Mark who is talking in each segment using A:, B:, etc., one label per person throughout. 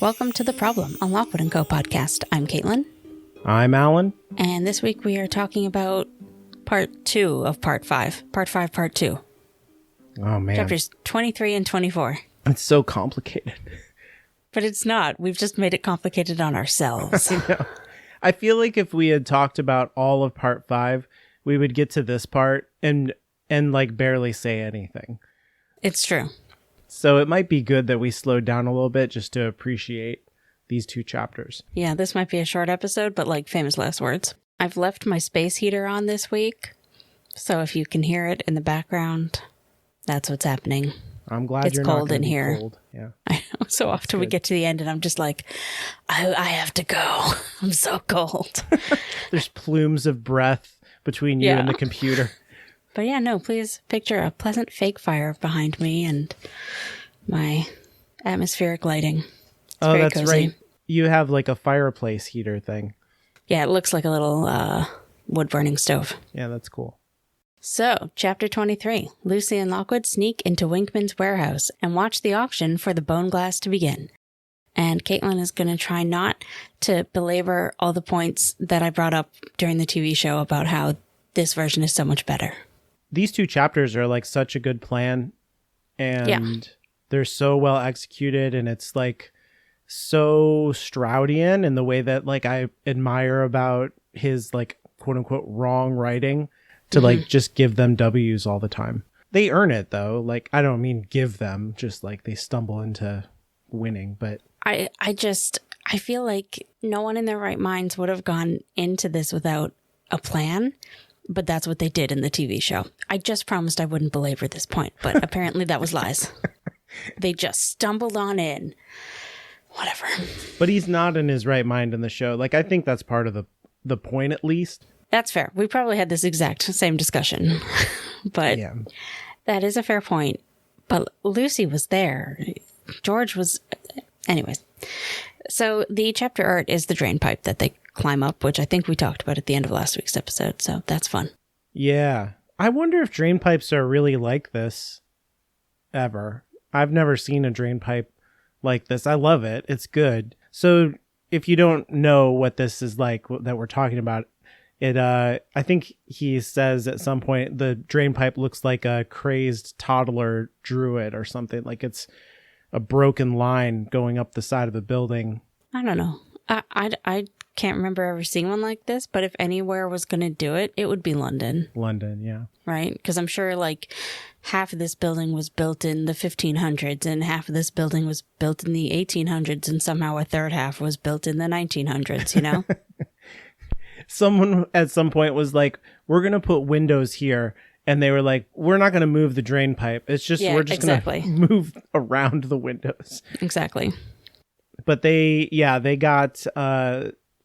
A: Welcome to The Problem, a Lockwood & Co. podcast. I'm Caitlin.
B: I'm Alan.
A: And this week we are talking about part 2 of part 5. Part 5, part 2.
B: Oh, man.
A: Chapters 23 and 24.
B: It's so complicated.
A: But it's not. We've just made it complicated on ourselves.
B: I know. I feel like if we had talked about all of part 5, we would get to this part and like barely say anything.
A: It's true.
B: So it might be good that we slowed down a little bit just to appreciate these 2 chapters.
A: Yeah, this might be a short episode, but like famous last words. I've left my space heater on this week, so if you can hear it in the background, that's what's happening.
B: I'm glad
A: it's
B: you're
A: cold
B: not
A: in here.
B: Cold. Yeah.
A: I know. So often we get to the end and I'm just like, I have to go. I'm so cold.
B: There's plumes of breath between you and the computer.
A: But yeah, no, please picture a pleasant fake fire behind me and my atmospheric lighting. It's very
B: that's
A: cozy.
B: right. You have like a fireplace heater thing.
A: Yeah, it looks like a little wood-burning stove.
B: Yeah, that's cool.
A: So, Chapter 23. Lucy and Lockwood sneak into Winkman's warehouse and watch the auction for the bone glass to begin. And Caitlin is going to try not to belabor all the points that I brought up during the TV show about how this version is so much better.
B: These 2 chapters are like such a good plan, and they're so well executed, and it's like so Stroudian in the way that like I admire about his like quote unquote wrong writing to like just give them W's all the time. They earn it though. Like I don't mean give them, just like they stumble into winning, but
A: I feel like no one in their right minds would have gone into this without a plan, but that's what they did in the TV show. I just promised I wouldn't belabor this point, but apparently that was lies. They just stumbled on in. Whatever. But
B: he's not in his right mind in the show. Like I think that's part of the point at least.
A: That's fair. We probably had this exact same discussion, but that is a fair point. But Lucy was there. George was... Anyways. So the chapter art is the drain pipe that they climb up, which I think we talked about at the end of last week's episode. So that's fun.
B: Yeah. I wonder if drain pipes are really like this ever. I've never seen a drain pipe like this. I love it. It's good. So if you don't know what this is like that we're talking about, I think he says at some point the drain pipe looks like a crazed toddler drew it or something. Like it's a broken line going up the side of the building.
A: I don't know. I can't remember ever seeing one like this, but if anywhere was going to do it, it would be London.
B: London, yeah.
A: Right? Because I'm sure like half of this building was built in the 1500s and half of this building was built in the 1800s and somehow a third half was built in the 1900s, you know?
B: Someone at some point was like, we're going to put windows here. And they were like, we're not going to move the drain pipe. It's just, we're just going to move around the windows.
A: Exactly.
B: But they got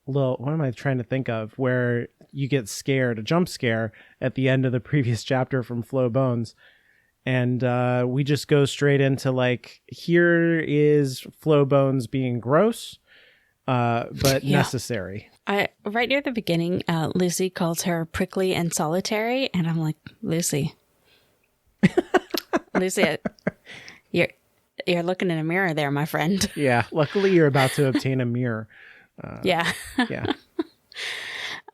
B: little, what am I trying to think of? Where you get scared, a jump scare at the end of the previous chapter from Flo Bones. And we just go straight into like, here is Flo Bones being gross, but necessary.
A: Right near the beginning, Lucy calls her prickly and solitary, and I'm like, Lucy, you're looking in a mirror there, my friend.
B: Yeah, luckily you're about to obtain a mirror.
A: Yeah.
B: Yeah.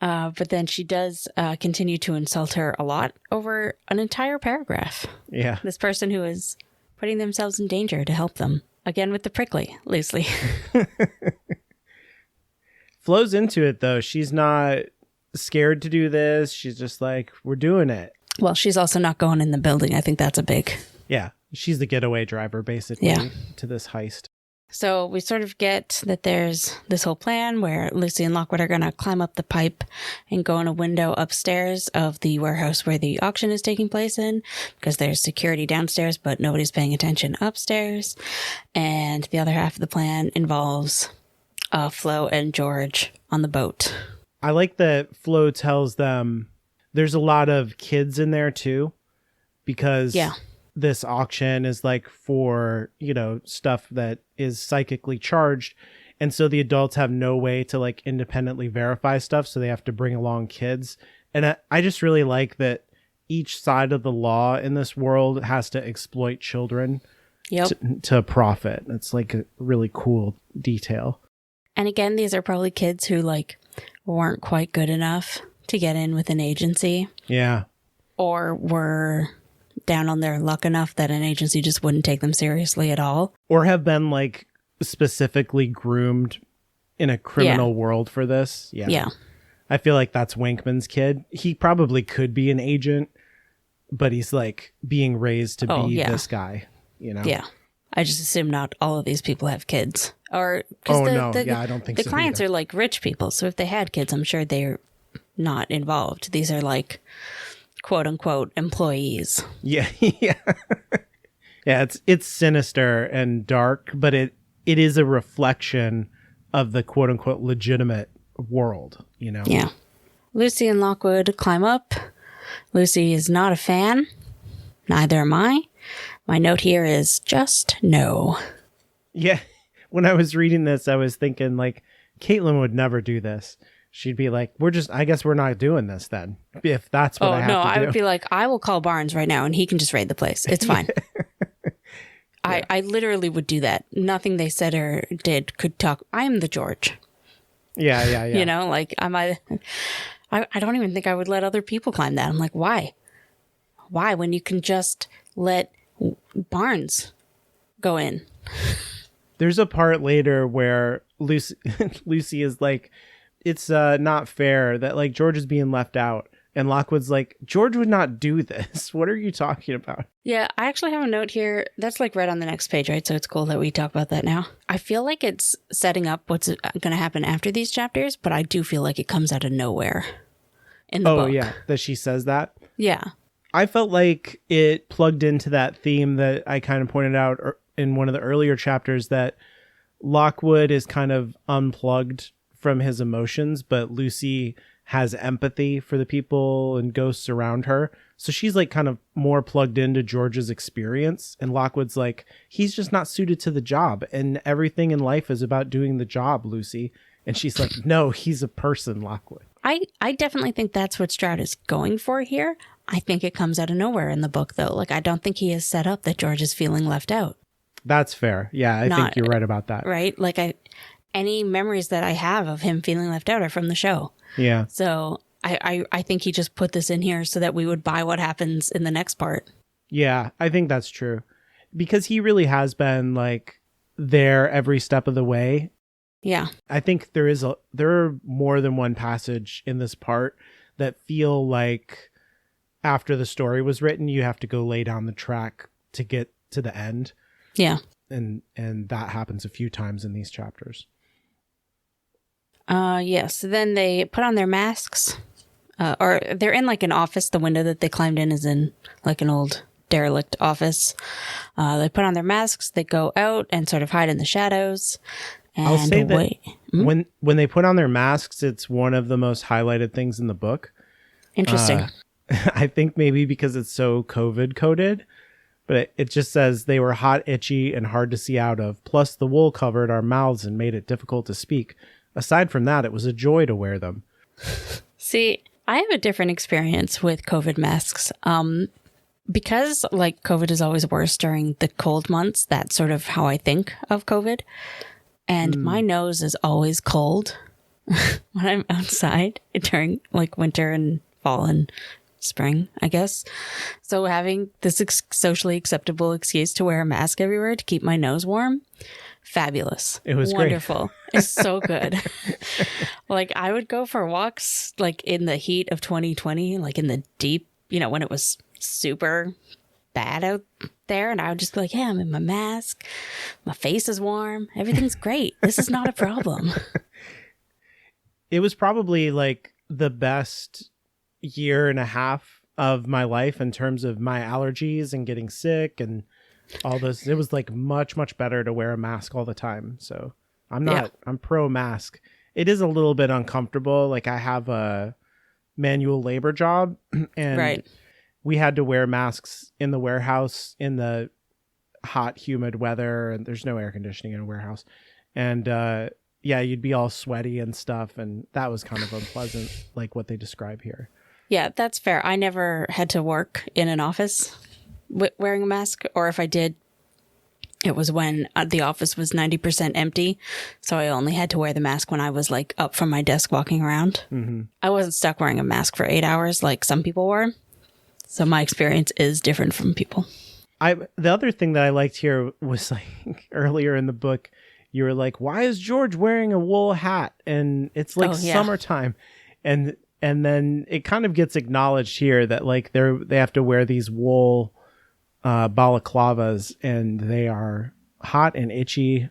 A: But then she does continue to insult her a lot over an entire paragraph.
B: Yeah.
A: This person who is putting themselves in danger to help them. Again with the prickly, loosely.
B: Flows into it, though. She's not scared to do this. She's just like, we're doing it.
A: Well, she's also not going in the building. I think that's a big...
B: Yeah. She's the getaway driver, basically, to this heist.
A: So we sort of get that there's this whole plan where Lucy and Lockwood are going to climb up the pipe and go in a window upstairs of the warehouse where the auction is taking place in, because there's security downstairs, but nobody's paying attention upstairs. And the other half of the plan involves Flo and George on the boat.
B: I like that Flo tells them there's a lot of kids in there too, because this auction is like for, stuff that is psychically charged. And so the adults have no way to like independently verify stuff. So they have to bring along kids. And I just really like that each side of the law in this world has to exploit children.
A: Yep.
B: to profit. It's like a really cool detail.
A: And again, these are probably kids who like weren't quite good enough to get in with an agency.
B: Yeah.
A: Or were down on their luck enough that an agency just wouldn't take them seriously at all.
B: Or have been like specifically groomed in a criminal world for this. Yeah.
A: Yeah.
B: I feel like that's Wankman's kid. He probably could be an agent, but he's like being raised to be this guy, you know?
A: Yeah. I just assume not all of these people have kids. Or
B: I don't think
A: the
B: so
A: clients
B: either.
A: are like rich people. So if they had kids, I'm sure they're not involved. These are like quote unquote employees.
B: Yeah. Yeah. Yeah, it's sinister and dark, but it is a reflection of the quote unquote legitimate world, you know?
A: Yeah. Lucy and Lockwood climb up. Lucy is not a fan. Neither am I. My note here is just no.
B: Yeah. When I was reading this, I was thinking like Caitlin would never do this. She'd be like, I guess we're not doing this then. If that's what I have to do.
A: I would be like, I will call Barnes right now and he can just raid the place. It's fine. Yeah. I literally would do that. Nothing they said or did could talk. I am the George.
B: Yeah.
A: You know, like I don't even think I would let other people climb that. I'm like, why? Why when you can just let Barnes go in?
B: There's a part later where Lucy is like, it's not fair that like George is being left out. And Lockwood's like, George would not do this. What are you talking about?
A: Yeah, I actually have a note here. That's like right on the next page, right? So it's cool that we talk about that now. I feel like it's setting up what's going to happen after these chapters, but I do feel like it comes out of nowhere in the book.
B: Oh, yeah, that she says that?
A: Yeah.
B: I felt like it plugged into that theme that I kind of pointed out in one of the earlier chapters, that Lockwood is kind of unplugged from his emotions, but Lucy has empathy for the people and ghosts around her. So she's like kind of more plugged into George's experience. And Lockwood's like, he's just not suited to the job. And everything in life is about doing the job, Lucy. And she's like, no, he's a person, Lockwood.
A: I definitely think that's what Stroud is going for here. I think it comes out of nowhere in the book, though. Like, I don't think he is set up that George is feeling left out.
B: That's fair. Yeah, I think you're right about that.
A: Right? Like, any memories that I have of him feeling left out are from the show.
B: Yeah.
A: So I think he just put this in here so that we would buy what happens in the next part.
B: Yeah, I think that's true. Because he really has been like there every step of the way.
A: Yeah.
B: I think there are more than one passage in this part that feel like after the story was written, you have to go lay down the track to get to the end.
A: Yeah.
B: And that happens a few times in these chapters.
A: Yes. Then they put on their masks, or they're in like an office. The window that they climbed in is in like an old derelict office. They put on their masks. They go out and sort of hide in the shadows. And
B: I'll say that when they put on their masks, it's one of the most highlighted things in the book.
A: Interesting.
B: I think maybe because it's so COVID coded, but it just says they were hot, itchy, and hard to see out of. Plus, the wool covered our mouths and made it difficult to speak. Aside from that, it was a joy to wear them.
A: See, I have a different experience with COVID masks. Because like COVID is always worse during the cold months, that's sort of how I think of COVID. And my nose is always cold when I'm outside during like winter and fall and spring, I guess. So having this socially acceptable excuse to wear a mask everywhere to keep my nose warm, fabulous.
B: It was
A: wonderful.
B: Great.
A: It's so good. Like I would go for walks like in the heat of 2020, like in the deep, when it was super bad out there, and I would just be like, yeah, I'm in my mask, my face is warm, everything's great, this is not a problem.
B: It was probably like the best year and a half of my life in terms of my allergies and getting sick and all this. It was like much better to wear a mask all the time. So I'm pro mask. It is a little bit uncomfortable. Like I have a manual labor job and
A: right.
B: We had to wear masks in the warehouse in the hot, humid weather, and there's no air conditioning in a warehouse. And you'd be all sweaty and stuff, and that was kind of unpleasant, like what they describe here.
A: Yeah, that's fair. I never had to work in an office wearing a mask, or if I did, It was when the office was 90% empty, so I only had to wear the mask when I was like up from my desk walking around.
B: Mm-hmm.
A: I wasn't stuck wearing a mask for 8 hours like some people were, so my experience is different from people.
B: The other thing that I liked here was like earlier in the book, you were like, why is George wearing a wool hat? And it's like summertime. And then it kind of gets acknowledged here that like they have to wear these wool balaclavas, and they are hot and itchy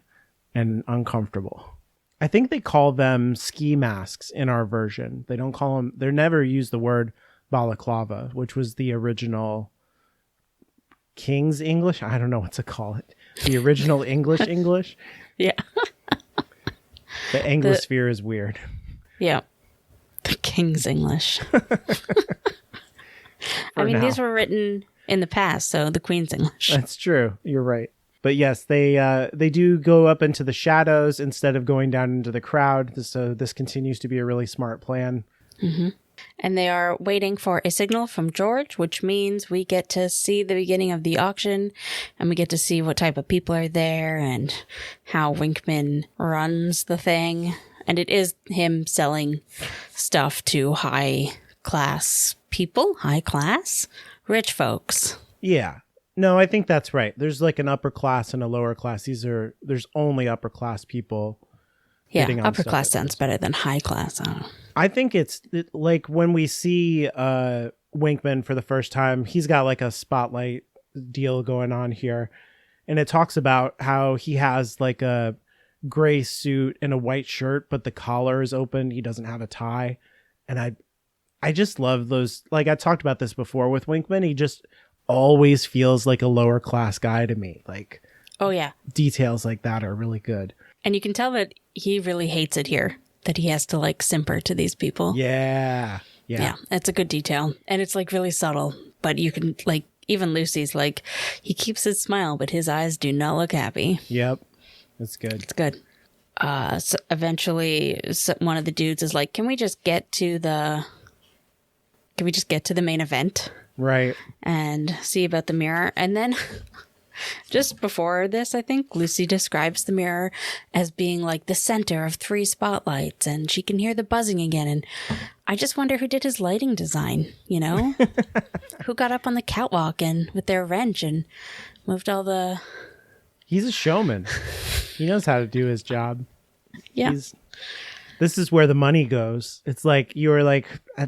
B: and uncomfortable. I think they call them ski masks in our version. They don't call them, they never use the word balaclava, which was the original King's English. I don't know what to call it. The original English.
A: Yeah.
B: The Anglosphere is weird.
A: Yeah. The King's English. I mean, these were written in the past, so the Queen's English.
B: That's true. You're right. But yes, they do go up into the shadows instead of going down into the crowd. So this continues to be a really smart plan.
A: Mm-hmm. And they are waiting for a signal from George, which means we get to see the beginning of the auction, and we get to see what type of people are there and how Winkman runs the thing. And it is him selling stuff to high-class people, rich folks.
B: Yeah. No, I think that's right. There's like an upper class and a lower class. There's only upper class people.
A: Yeah, upper class sounds better than high class.
B: I think it's like when we see Winkman for the first time, he's got like a spotlight deal going on here. And it talks about how he has like a gray suit and a white shirt, but the collar is open. He doesn't have a tie. And I just love those. Like I talked about this before with Winkman. He just always feels like a lower class guy to me. Like,
A: oh yeah,
B: details like that are really good.
A: And you can tell that he really hates it here, that he has to like simper to these people.
B: Yeah.
A: It's a good detail. And it's like really subtle, but you can like, even Lucy's like, he keeps his smile, but his eyes do not look happy.
B: Yep. It's good.
A: It's good. So eventually one of the dudes is like, can we just get to the main event?
B: Right.
A: And see about the mirror. And then just before this, I think Lucy describes the mirror as being like the center of 3 spotlights, and she can hear the buzzing again. And I just wonder who did his lighting design, you know? Who got up on the catwalk and with their wrench and moved all the...
B: He's a showman. He knows how to do his job.
A: Yeah.
B: This is where the money goes. It's like, you were like,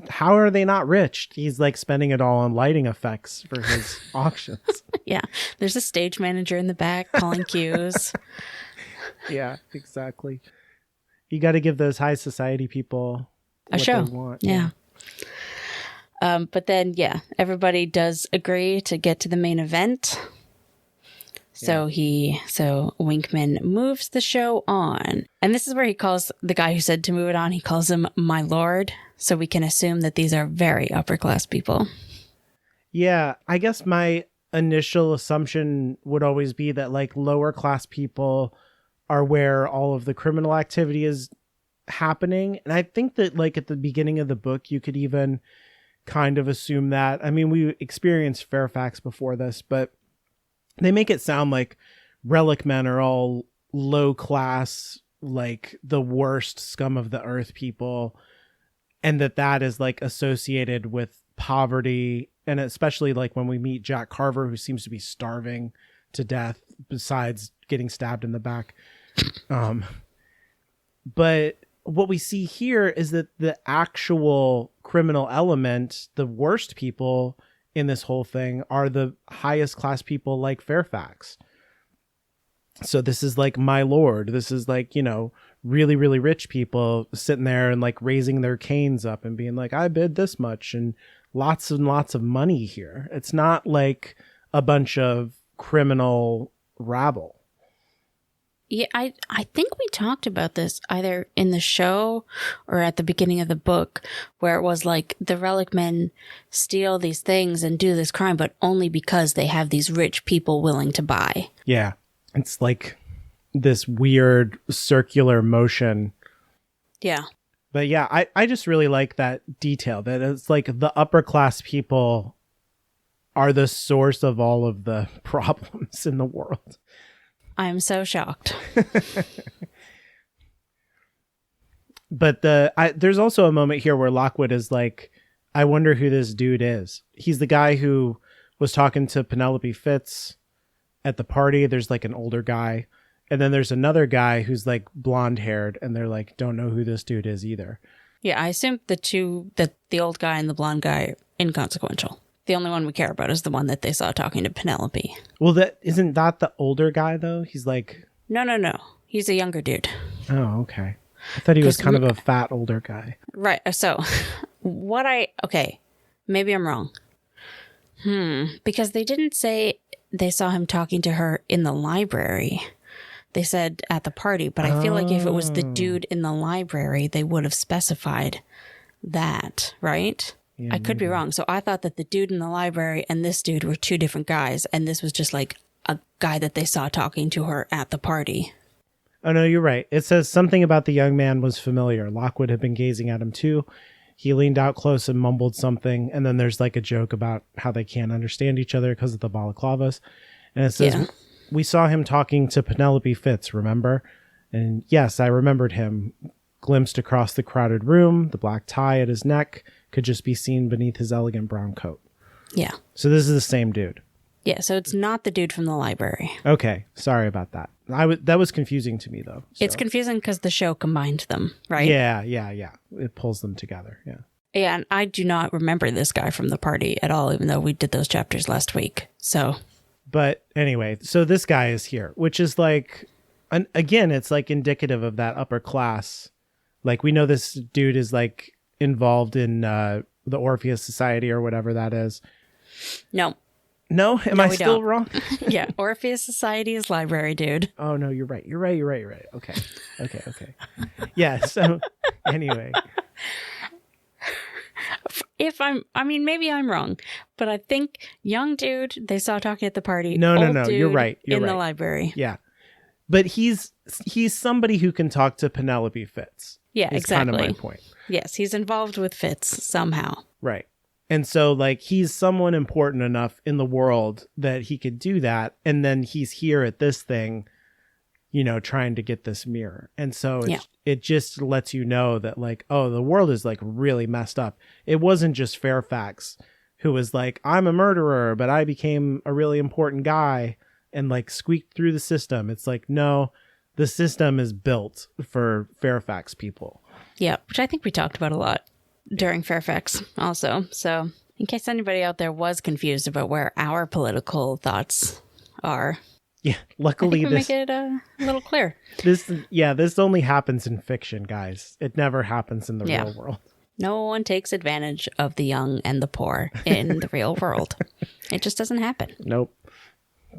B: how are they not rich? He's like spending it all on lighting effects for his auctions.
A: Yeah. There's a stage manager in the back calling cues.
B: Yeah, exactly. You got to give those high society people
A: a show.
B: They want.
A: Yeah. But then, everybody does agree to get to the main event. So so Winkman moves the show on. And this is where he calls the guy who said to move it on, he calls him my lord. So we can assume that these are very upper class people.
B: Yeah, I guess my initial assumption would always be that like lower class people are where all of the criminal activity is happening. And I think that like at the beginning of the book, you could even kind of assume that. I mean, we experienced Fairfax before this, but they make it sound like relic men are all low class, like the worst scum of the earth people. And that is like associated with poverty. And especially like when we meet Jack Carver, who seems to be starving to death besides getting stabbed in the back. But what we see here is that the actual criminal element, the worst people in this whole thing, are the highest class people like Fairfax. So this is like my lord. This is like, you know, really, really rich people sitting there and like raising their canes up and being like, I bid this much, and lots of money here. It's not like a bunch of criminal rabble.
A: Yeah, I think we talked about this either in the show or at the beginning of the book, where it was like the relic men steal these things and do this crime, but only because they have these rich people willing to buy.
B: Yeah, it's like this weird circular motion.
A: Yeah.
B: But yeah, I just really like that detail, that it's like the upper class people are the source of all of the problems in the world.
A: I'm so shocked.
B: But there's also a moment here where Lockwood is like, I wonder who this dude is. He's the guy who was talking to Penelope Fitz at the party. There's like an older guy. And then there's another guy who's like blonde haired, and they're like, don't know who this dude is either.
A: Yeah, I assume that the old guy and the blonde guy are inconsequential. The only one we care about is the one that they saw talking to Penelope.
B: Well, isn't that the older guy though? He's like,
A: No. He's a younger dude.
B: Oh, okay. I thought he was kind of a fat older guy.
A: Right. So okay, maybe I'm wrong. Because they didn't say they saw him talking to her in the library. They said at the party, but I feel like if it was the dude in the library, they would have specified that, right?
B: Yeah,
A: I could be wrong. So I thought that the dude in the library and this dude were two different guys, and this was just like a guy that they saw talking to her at the party.
B: Oh, no, you're right. It says something about the young man was familiar. Lockwood had been gazing at him too. He leaned out close and mumbled something. And then there's like a joke about how they can't understand each other because of the balaclavas. And it says, We saw him talking to Penelope Fitz, remember? And yes, I remembered him. Glimpsed across the crowded room, the black tie at his neck could just be seen beneath his elegant brown coat.
A: Yeah.
B: So this is the same dude.
A: Yeah, so it's not the dude from the library.
B: Okay, sorry about that. That was confusing to me, though. So.
A: It's confusing because the show combined them, right?
B: Yeah. It pulls them together, yeah.
A: Yeah, and I do not remember this guy from the party at all, even though we did those chapters last week, so...
B: But anyway, so this guy is here, which is like... again, it's like indicative of that upper class. Like, we know this dude is, like, involved in the Orpheus Society or whatever that is.
A: No.
B: No? Am I still wrong?
A: Yeah, Orpheus Society is library, dude.
B: Oh, no, you're right. You're right. Okay. Yeah, so anyway.
A: Maybe I'm wrong, but I think young dude they saw talking at the party.
B: No,
A: dude
B: you're right. You're
A: in
B: right.
A: the library.
B: Yeah. But he's somebody who can talk to Penelope Fitz.
A: Yeah, exactly.
B: Kind of my point.
A: Yes, he's involved with Fitz somehow.
B: Right. And so, like, he's someone important enough in the world that he could do that. And then he's here at this thing, you know, trying to get this mirror. And so it just lets you know that, like, oh, the world is, like, really messed up. It wasn't just Fairfax who was like, I'm a murderer, but I became a really important guy and, like, squeaked through the system. It's like, no, the system is built for Fairfax people.
A: Yeah, which I think we talked about a lot during Fairfax also. So in case anybody out there was confused about where our political thoughts are.
B: Yeah, luckily
A: make it a little clear.
B: This only happens in fiction, guys. It never happens in the real world.
A: No one takes advantage of the young and the poor in the real world. It just doesn't happen.
B: Nope.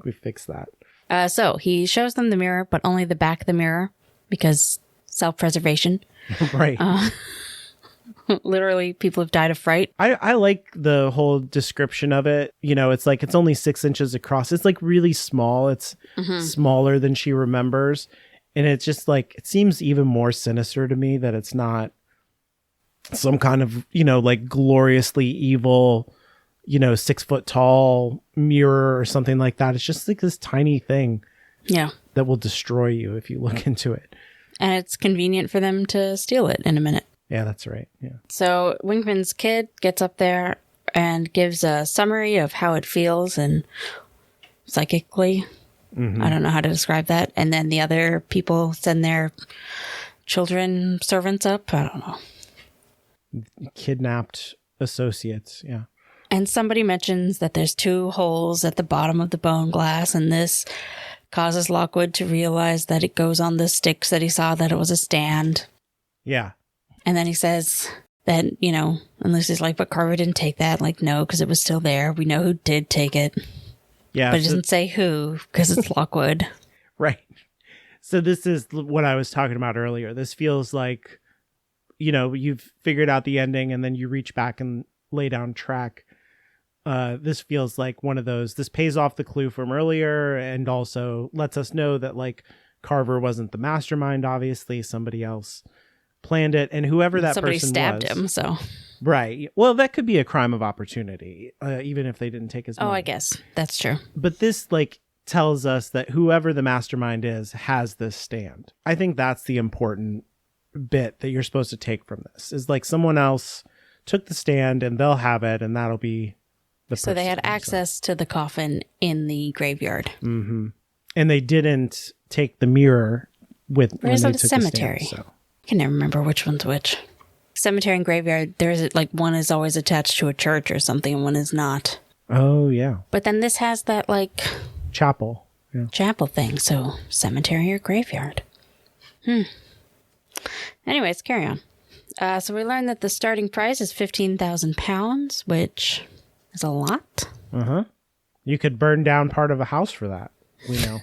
B: We fixed that.
A: So he shows them the mirror, but only the back of the mirror because self-preservation.
B: Right.
A: Literally, people have died of fright.
B: I like the whole description of it. You know, it's like it's only 6 inches across. It's like really small. It's smaller than she remembers. And it's just like, it seems even more sinister to me that it's not some kind of, you know, like gloriously evil, you know, 6 foot tall mirror or something like that. It's just like this tiny thing.
A: Yeah.
B: That will destroy you if you look into it.
A: And it's convenient for them to steal it in a minute.
B: Yeah, that's right. Yeah.
A: So Winkman's kid gets up there and gives a summary of how it feels and psychically. I don't know how to describe that. And then the other people send their children, servants up. I don't know.
B: Kidnapped associates. Yeah.
A: And somebody mentions that there's 2 holes at the bottom of the bone glass, and this causes Lockwood to realize that it goes on the sticks that he saw, that it was a stand.
B: Yeah.
A: And then he says that, you know, and Lucy's like, but Carver didn't take that. Like, no, because it was still there. We know who did take it.
B: Yeah.
A: But it doesn't say who, because it's Lockwood.
B: Right. So this is what I was talking about earlier. This feels like, you know, you've figured out the ending and then you reach back and lay down track. This feels like one of those. This pays off the clue from earlier and also lets us know that, like, Carver wasn't the mastermind, obviously. Somebody else planned it, and whoever that
A: somebody
B: person
A: stabbed
B: was,
A: him, so
B: right. Well, that could be a crime of opportunity, even if they didn't take his money.
A: I guess that's true.
B: But this, like, tells us that whoever the mastermind is has this stand. I think that's the important bit that you're supposed to take from this, is like someone else took the stand and they'll have it, and that'll be the person.
A: So they had access to the coffin in the graveyard.
B: Mm-hmm. And they didn't take the mirror with when
A: Where's
B: they
A: the
B: took
A: cemetery?
B: The stand, so.
A: I can never remember which one's which. Cemetery and graveyard, there's like one is always attached to a church or something and one is not.
B: Oh, yeah.
A: But then this has that like
B: chapel. Yeah.
A: Chapel thing. So cemetery or graveyard. Anyways, carry on. So we learned that the starting price is £15,000, which is a lot.
B: Uh-huh. You could burn down part of a house for that. We know.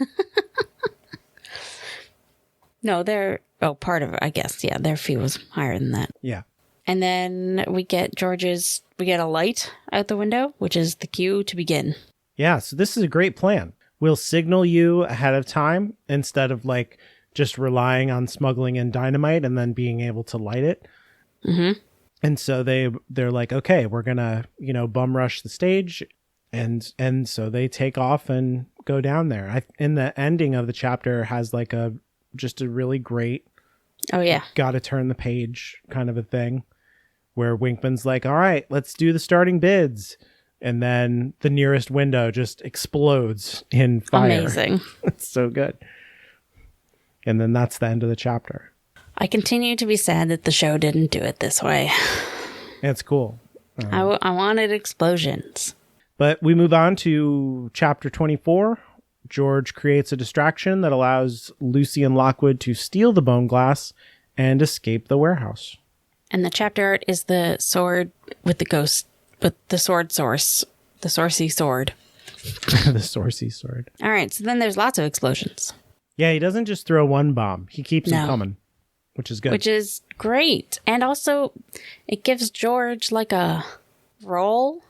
A: No, part of it, I guess. Yeah, their fee was higher than that.
B: Yeah.
A: And then we get a light out the window, which is the cue to begin.
B: Yeah, so this is a great plan. We'll signal you ahead of time instead of like just relying on smuggling in dynamite and then being able to light it.
A: Mm-hmm.
B: And so they're like, okay, we're gonna, bum rush the stage, and so they take off and go down there. In the ending of the chapter has like just a really great,
A: oh yeah,
B: gotta turn the page kind of a thing, where Winkman's like, all right, let's do the starting bids. And then the nearest window just explodes in fire.
A: Amazing.
B: It's so good. And then that's the end of the chapter.
A: I continue to be sad that the show didn't do it this way.
B: It's cool.
A: I wanted explosions.
B: But we move on to chapter 24. George creates a distraction that allows Lucy and Lockwood to steal the bone glass and escape the warehouse.
A: And the chapter art is the sword with the ghost, with the sword source, the sourcey sword.
B: The sourcey sword.
A: All right, so then there's lots of explosions.
B: Yeah, he doesn't just throw one bomb. He keeps them coming, which is good.
A: Which is great. And also, it gives George like a role.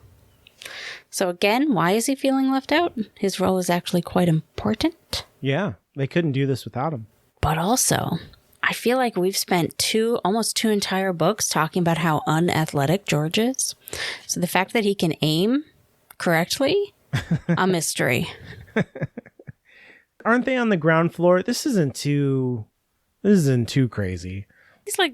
A: So again, why is he feeling left out? His role is actually quite important.
B: Yeah, they couldn't do this without him.
A: But also, I feel like we've spent almost two entire books talking about how unathletic George is. So the fact that he can aim correctly, a mystery.
B: Aren't they on the ground floor? This isn't too crazy.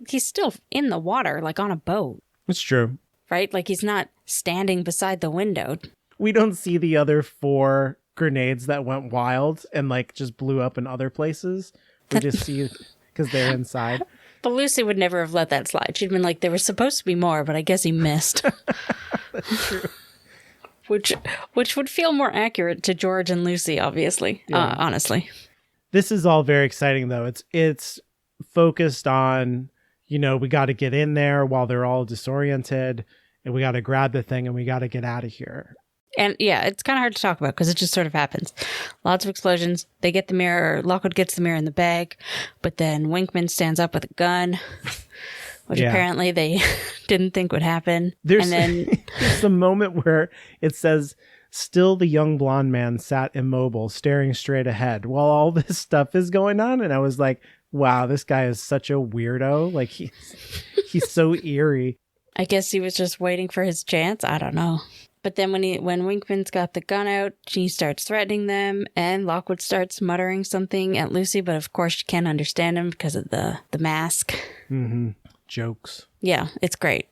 A: He's still in the water, like on a boat.
B: It's true.
A: Right? Like he's not standing beside the window.
B: We don't see the other 4 grenades that went wild and like just blew up in other places. We just see because they're inside.
A: But Lucy would never have let that slide. She'd been like, there was supposed to be more, but I guess he missed.
B: That's true.
A: Which would feel more accurate to George and Lucy, obviously. Yeah. Honestly.
B: This is all very exciting, though. It's focused on, we got to get in there while they're all disoriented, and we got to grab the thing, and we got to get out of here.
A: And yeah, it's kind of hard to talk about because it just sort of happens. Lots of explosions. They get the mirror. Lockwood gets the mirror in the bag, but then Winkman stands up with a gun, which apparently they didn't think would happen.
B: There's the moment where it says, still the young blonde man sat immobile, staring straight ahead while all this stuff is going on. And I was like, wow, this guy is such a weirdo. Like he's so eerie.
A: I guess he was just waiting for his chance. I don't know. But then when Winkman's got the gun out, she starts threatening them, and Lockwood starts muttering something at Lucy, but of course she can't understand him because of the mask.
B: Mm-hmm. Jokes.
A: Yeah, it's great.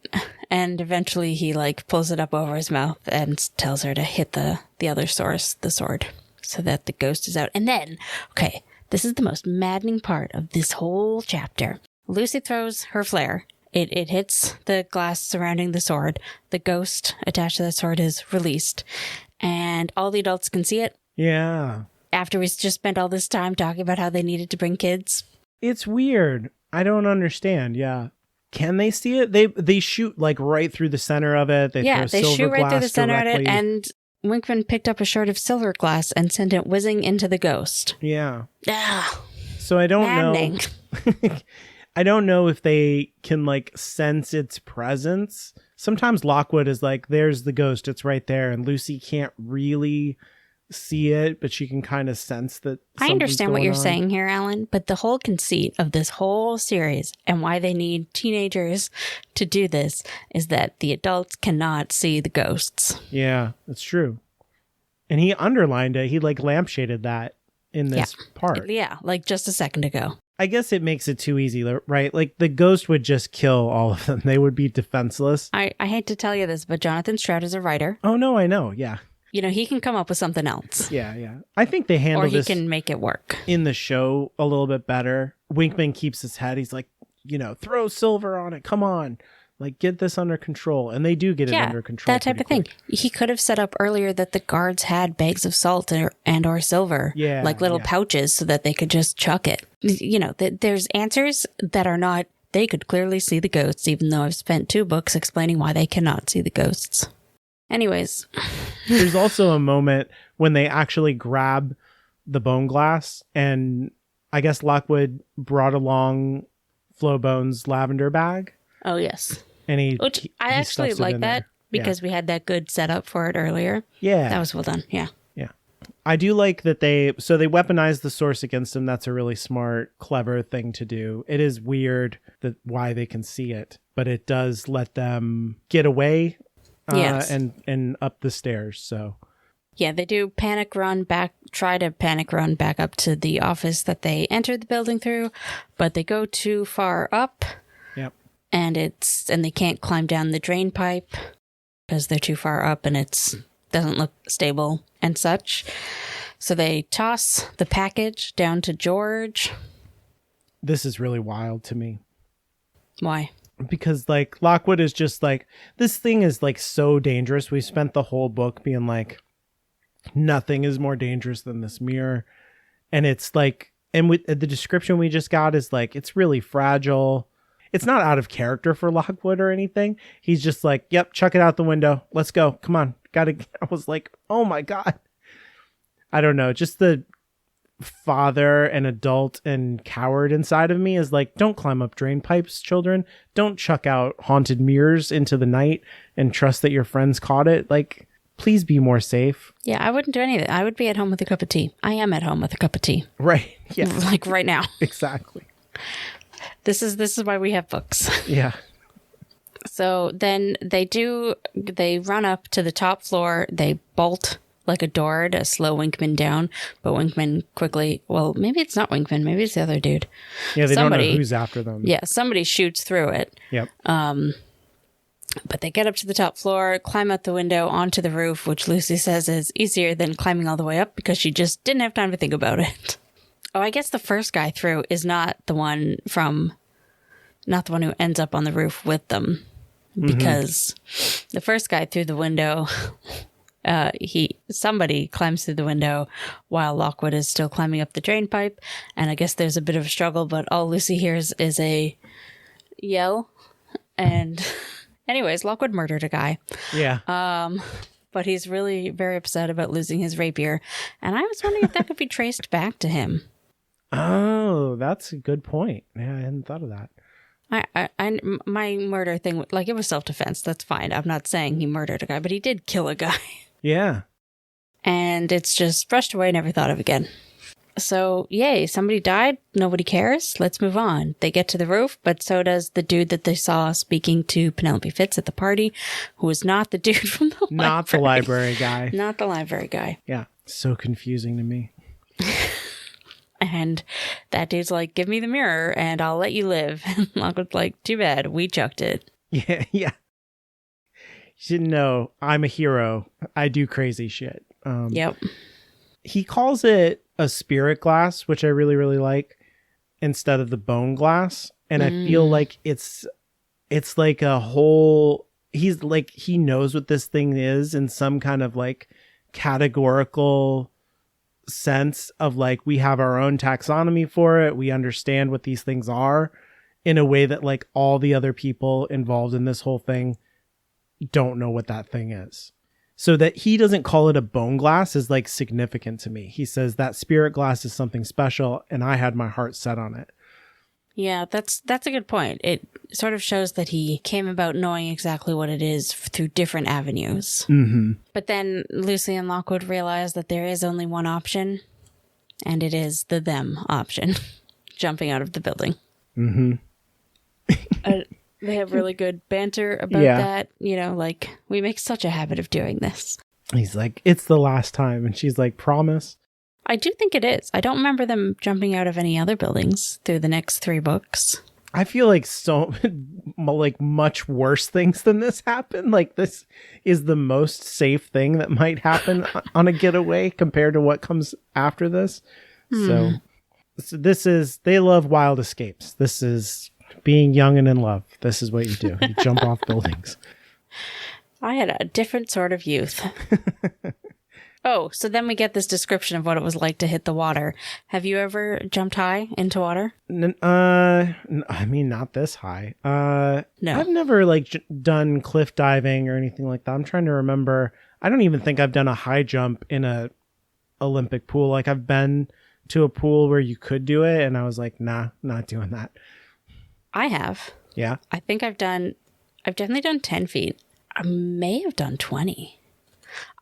A: And eventually he pulls it up over his mouth and tells her to hit the other source, the sword, so that the ghost is out. And then, okay, this is the most maddening part of this whole chapter. Lucy throws her flare. It hits the glass surrounding the sword. The ghost attached to that sword is released. And all the adults can see it.
B: Yeah.
A: After we just spent all this time talking about how they needed to bring kids.
B: It's weird. I don't understand. Yeah. Can they see it? They shoot right through the center of it. They
A: shoot right through the center of it. And Winkman picked up a shard of silver glass and sent it whizzing into the ghost.
B: Yeah.
A: Ah,
B: so I don't
A: maddening.
B: know. I don't know if they can sense its presence. Sometimes Lockwood is there's the ghost. It's right there. And Lucy can't really see it, but she can kind of sense that.
A: I understand what you're saying here, Alan, but the whole conceit of this whole series and why they need teenagers to do this is that the adults cannot see the ghosts.
B: Yeah, that's true. And he underlined it. He like lampshaded that in this part.
A: Yeah, like just a second ago.
B: I guess it makes it too easy, right? Like the ghost would just kill all of them. They would be defenseless.
A: I hate to tell you this, but Jonathan Stroud is a writer.
B: Oh, no, I know. Yeah.
A: You know, he can come up with something else.
B: Yeah. I think they handle this.
A: Or he can make it work.
B: In the show a little bit better. Winkman keeps his head. He's like, throw silver on it. Come on. Like, get this under control. And they do get it under control.
A: That type of thing. He could have set up earlier that the guards had bags of salt or silver.
B: Yeah.
A: Like little pouches so that they could just chuck it. There's answers that are not, they could clearly see the ghosts, even though I've spent 2 books explaining why they cannot see the ghosts. Anyways.
B: There's also a moment when they actually grab the bone glass, and I guess Lockwood brought along Flowbone's lavender bag.
A: Oh, yes.
B: And
A: Which I actually like that because we had that good setup for it earlier.
B: Yeah.
A: That was well done. Yeah.
B: Yeah. I do like that they weaponize the source against him. That's a really smart, clever thing to do. It is weird that why they can see it, but it does let them get away and up the stairs. So
A: yeah, they do try to panic run back up to the office that they entered the building through, but they go too far up.
B: Yep.
A: And they can't climb down the drain pipe because they're too far up and it doesn't look stable and such. So they toss the package down to George.
B: This is really wild to me.
A: Why?
B: Because like Lockwood is just like, this thing is like so dangerous. We spent the whole book being like, nothing is more dangerous than this mirror. And it's like, and with the description we just got is like, it's really fragile. It's not out of character for Lockwood or anything. He's just like, yep, chuck it out the window. Let's go. Come on. I was like, oh my God. I don't know. Just the father and adult and coward inside of me is like, don't climb up drain pipes, children. Don't chuck out haunted mirrors into the night and trust that your friends caught it. Like, please be more safe.
A: Yeah, I wouldn't do any of that. I would be at home with a cup of tea. I am at home with a cup of tea.
B: Right. Yeah.
A: Like right now.
B: Exactly.
A: This is why we have books.
B: Yeah.
A: So then they run up to the top floor. They bolt like a door to slow Winkman down. But Winkman quickly, well, maybe it's not Winkman. Maybe it's the other dude.
B: Yeah, they don't know who's after them.
A: Yeah, somebody shoots through it.
B: Yep.
A: But they get up to the top floor, climb out the window onto the roof, which Lucy says is easier than climbing all the way up because she just didn't have time to think about it. Oh, I guess the first guy through is not the one who ends up on the roof with them, because the first guy through the window, somebody climbs through the window while Lockwood is still climbing up the drain pipe, and I guess there's a bit of a struggle, but all Lucy hears is a yell, and anyways, Lockwood murdered a guy.
B: Yeah.
A: But he's really very upset about losing his rapier, and I was wondering if that could be traced back to him.
B: Oh, that's a good point. Yeah, I hadn't thought of that.
A: My murder thing, like, it was self-defense. That's fine. I'm not saying he murdered a guy, but he did kill a guy.
B: Yeah.
A: And it's just brushed away, never thought of again. So, yay, somebody died. Nobody cares. Let's move on. They get to the roof, but so does the dude that they saw speaking to Penelope Fitz at the party, who is not the dude from the library.
B: Not the library guy.
A: Not the library guy.
B: Yeah. So confusing to me.
A: And that dude's like, give me the mirror and I'll let you live. And Lockwood's like, too bad, we chucked it.
B: Yeah. You didn't know I'm a hero. I do crazy shit.
A: Yep.
B: He calls it a spirit glass, which I really, really like, instead of the bone glass. And I feel like it's like a whole, he's like, he knows what this thing is in some kind of like categorical sense of like, we have our own taxonomy for it. We understand what these things are in a way that like all the other people involved in this whole thing don't know what that thing is. So that he doesn't call it a bone glass is like significant to me. He says that spirit glass is something special and I had my heart set on it.
A: Yeah, that's a good point. It sort of shows that he came about knowing exactly what it is through different avenues.
B: Mm-hmm.
A: But then Lucy and Lockwood realize that there is only one option, and it is the them option, jumping out of the building.
B: Mm-hmm.
A: They have really good banter about that. You know, like, we make such a habit of doing this.
B: He's like, it's the last time. And she's like, promise?
A: I do think it is. I don't remember them jumping out of any other buildings through the next 3 books.
B: I feel like like much worse things than this happen. Like this is the most safe thing that might happen on a getaway compared to what comes after this. So this is, they love wild escapes. This is being young and in love. This is what you do. You jump off buildings.
A: I had a different sort of youth. Oh, so then we get this description of what it was like to hit the water. Have you ever jumped high into water?
B: I mean, not this high.
A: No.
B: I've never like done cliff diving or anything like that. I'm trying to remember. I don't even think I've done a high jump in a Olympic pool. Like I've been to a pool where you could do it, and I was like, nah, not doing that.
A: I have.
B: Yeah.
A: I think I've definitely done 10 feet. I may have done 20.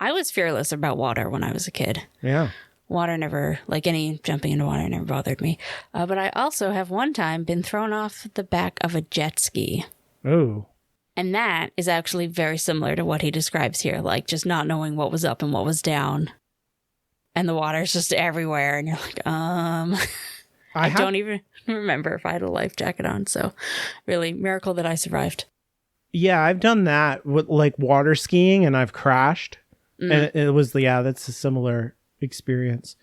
A: I was fearless about water when I was a kid.
B: Yeah.
A: Water never, like any jumping into water never bothered me. But I also have one time been thrown off the back of a jet ski.
B: Oh.
A: And that is actually very similar to what he describes here. Like just not knowing what was up and what was down. And the water's just everywhere. And you're like, I don't even remember if I had a life jacket on. So really, miracle that I survived.
B: Yeah, I've done that with like water skiing, and I've crashed. And it was, that's a similar experience.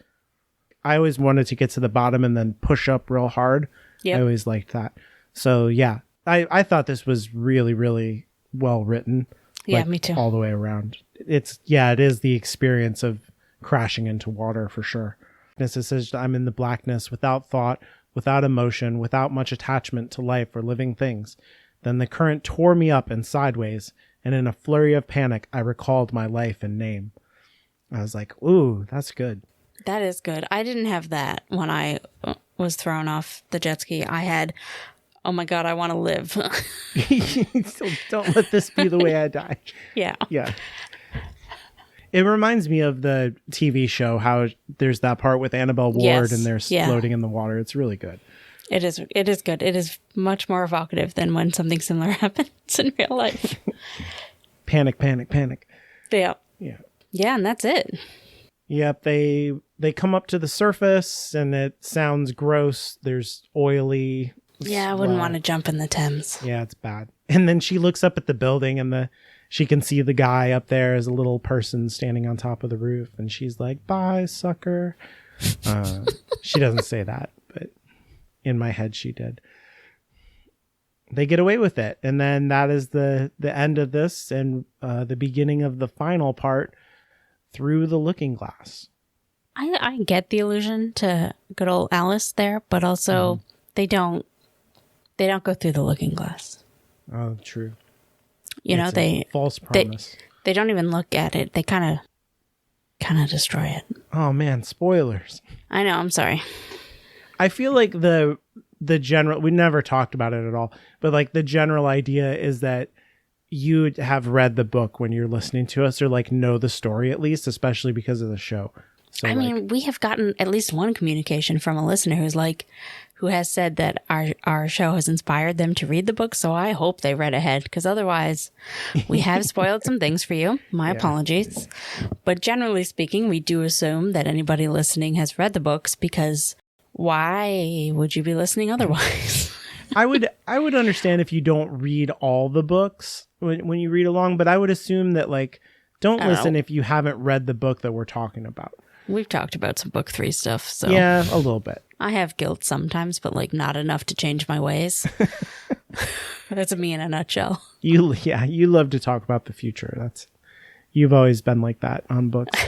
B: I always wanted to get to the bottom and then push up real hard. Yep. I always liked that. So yeah, I thought this was really, really well written.
A: Yeah, me too.
B: All the way around. It is the experience of crashing into water for sure. It says, I'm in the blackness without thought, without emotion, without much attachment to life or living things. Then the current tore me up and sideways, and in a flurry of panic, I recalled my life and name. I was like, ooh, that's good.
A: That is good. I didn't have that when I was thrown off the jet ski. I had, oh my God, I want to live.
B: So don't let this be the way I die.
A: Yeah.
B: Yeah. It reminds me of the TV show, how there's that part with Annabelle Ward and they're floating in the water. It's really good.
A: It is good. It is much more evocative than when something similar happens in real life.
B: Panic, panic, panic.
A: Yeah.
B: Yeah.
A: Yeah, and that's it.
B: Yep, they come up to the surface and it sounds gross. There's oily.
A: Yeah, I wouldn't want to jump in the Thames.
B: Yeah, it's bad. And then she looks up at the building and she can see the guy up there as a little person standing on top of the roof, and she's like, "Bye, sucker." She doesn't say that, but in my head she did. They get away with it, and then that is the end of this and the beginning of the final part, through the looking glass.
A: I get the allusion to good old Alice there, but also they don't go through the looking glass.
B: Oh, true.
A: It's they
B: false promise.
A: They don't even look at it. They kind of destroy it.
B: Oh man, spoilers.
A: I know, I'm sorry.
B: I feel like the general, we never talked about it at all, but like the general idea is that you have read the book when you're listening to us, or like know the story at least, especially because of the show. So
A: I mean, we have gotten at least one communication from a listener who has said that our show has inspired them to read the book. So I hope they read ahead, because otherwise we have spoiled some things for you. My apologies. But generally speaking, we do assume that anybody listening has read the books, because why would you be listening otherwise?
B: I would understand if you don't read all the books when you read along, but I would assume that like, don't listen if you haven't read the book that we're talking about.
A: We've talked about some book 3 stuff, so
B: yeah, a little bit.
A: I have guilt sometimes, but like not enough to change my ways. That's me in a nutshell. You
B: love to talk about the future. You've always been like that on books.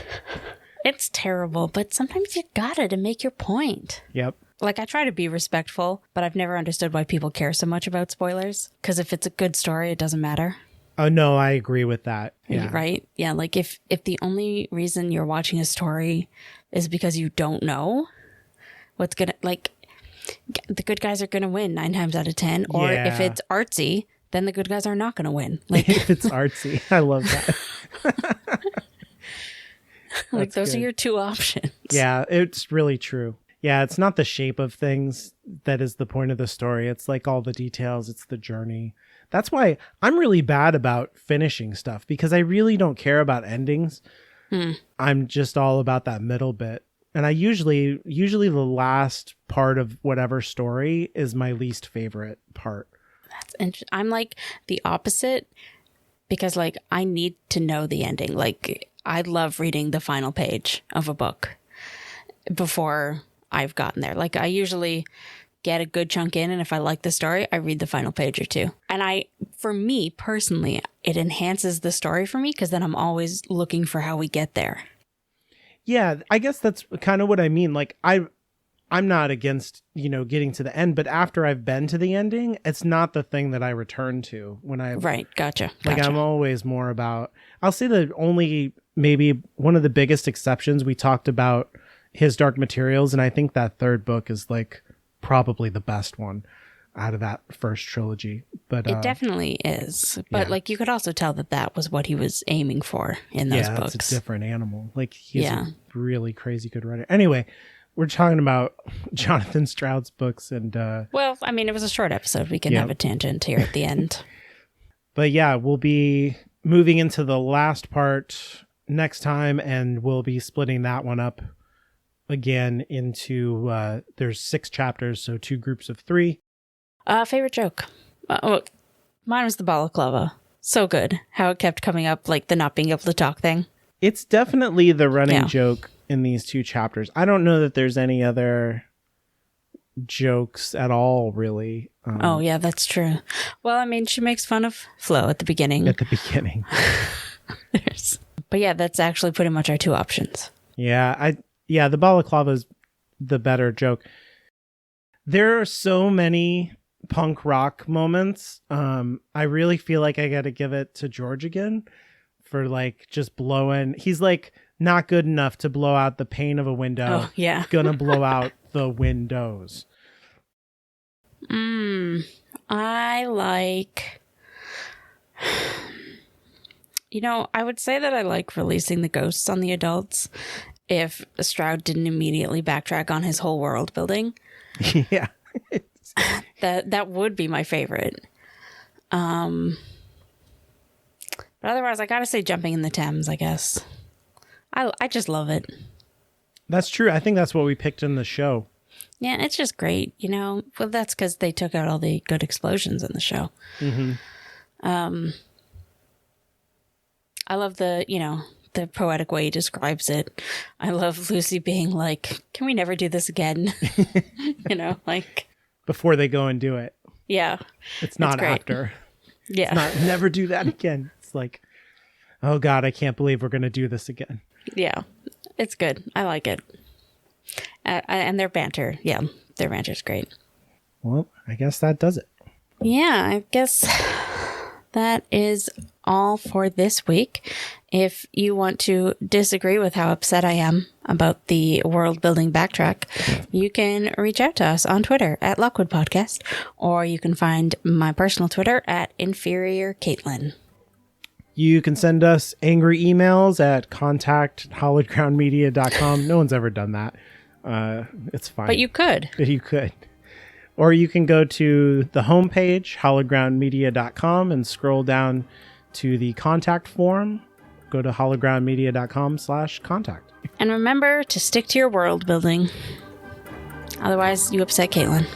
A: It's terrible, but sometimes you gotta to make your point.
B: Yep.
A: Like, I try to be respectful, but I've never understood why people care so much about spoilers. Because if it's a good story, it doesn't matter.
B: Oh, no, I agree with that. Yeah.
A: Right? Yeah, like if the only reason you're watching a story is because you don't know what's gonna, like, the good guys are gonna win 9 times out of 10. Or if it's artsy, then the good guys are not gonna win. Like,
B: if it's artsy. I love that.
A: Like, those are your 2 options.
B: Yeah, it's really true. Yeah, it's not the shape of things that is the point of the story. It's like all the details. It's the journey. That's why I'm really bad about finishing stuff, because I really don't care about endings. I'm just all about that middle bit. And I usually the last part of whatever story is my least favorite part.
A: That's interesting. I'm like the opposite because like I need to know the ending. Like I love reading the final page of a book before I've gotten there. Like I usually get a good chunk in, and if I like the story, I read the final page or two. And for me personally, it enhances the story for me because then I'm always looking for how we get there.
B: Yeah, I guess that's kind of what I mean. Like I'm not against, getting to the end, but after I've been to the ending, it's not the thing that I return to when I
A: Right, gotcha.
B: Like I'm always more about, I'll say that only maybe one of the biggest exceptions, we talked about His Dark Materials, and I think that third book is like probably the best one out of that first trilogy. But
A: it definitely is. But like you could also tell that was what he was aiming for in those books.
B: It's a different animal. Like he's a really crazy good writer. Anyway, we're talking about Jonathan Stroud's books and
A: well, I mean, it was a short episode. We can have a tangent here at the end.
B: But yeah, we'll be moving into the last part next time, and we'll be splitting that one up again into there's 6 chapters, so 2 groups of 3.
A: Favorite joke. Mine was the balaclava. So good. How it kept coming up, like the not being able to talk thing.
B: It's definitely the running joke in these 2 chapters. I don't know that there's any other jokes at all, really.
A: Oh, yeah, that's true. Well, I mean, she makes fun of Flo at the beginning. But yeah, that's actually pretty much our 2 options.
B: Yeah, the balaclava is the better joke. There are so many punk rock moments. I really feel like I got to give it to George again for like just blowing. He's like not good enough to blow out the pane of a window.
A: Oh, yeah.
B: Gonna blow out the windows.
A: I like... I would say that I like releasing the ghosts on the adults if Stroud didn't immediately backtrack on his whole world building.
B: Yeah.
A: That would be my favorite. But otherwise, I gotta say Jumping in the Thames, I guess. I just love it.
B: That's true. I think that's what we picked in the show.
A: Yeah, it's just great, Well, that's because they took out all the good explosions in the show. Mm-hmm. I love the poetic way he describes it. I love Lucy being like, can we never do this again? Like...
B: Before they go and do it.
A: Yeah.
B: It's not after.
A: Yeah.
B: It's not, never do that again. It's like, oh God, I can't believe we're going to do this again.
A: Yeah. It's good. I like it. And their banter. Yeah. Their banter's great.
B: Well, I guess that does it.
A: Yeah. I guess that is all for this week. If you want to disagree with how upset I am about the world building backtrack, you can reach out to us on Twitter at Lockwood Podcast, or you can find my personal Twitter at Inferior Caitlin.
B: You can send us angry emails at contact@hollowgroundmedia.com. No one's ever done that. It's fine.
A: But you could.
B: You could. Or you can go to the homepage, hollowgroundmedia.com, and scroll down to the contact form. Go to hollowgroundmedia.com/contact.
A: And remember to stick to your world building. Otherwise, you upset Caitlin.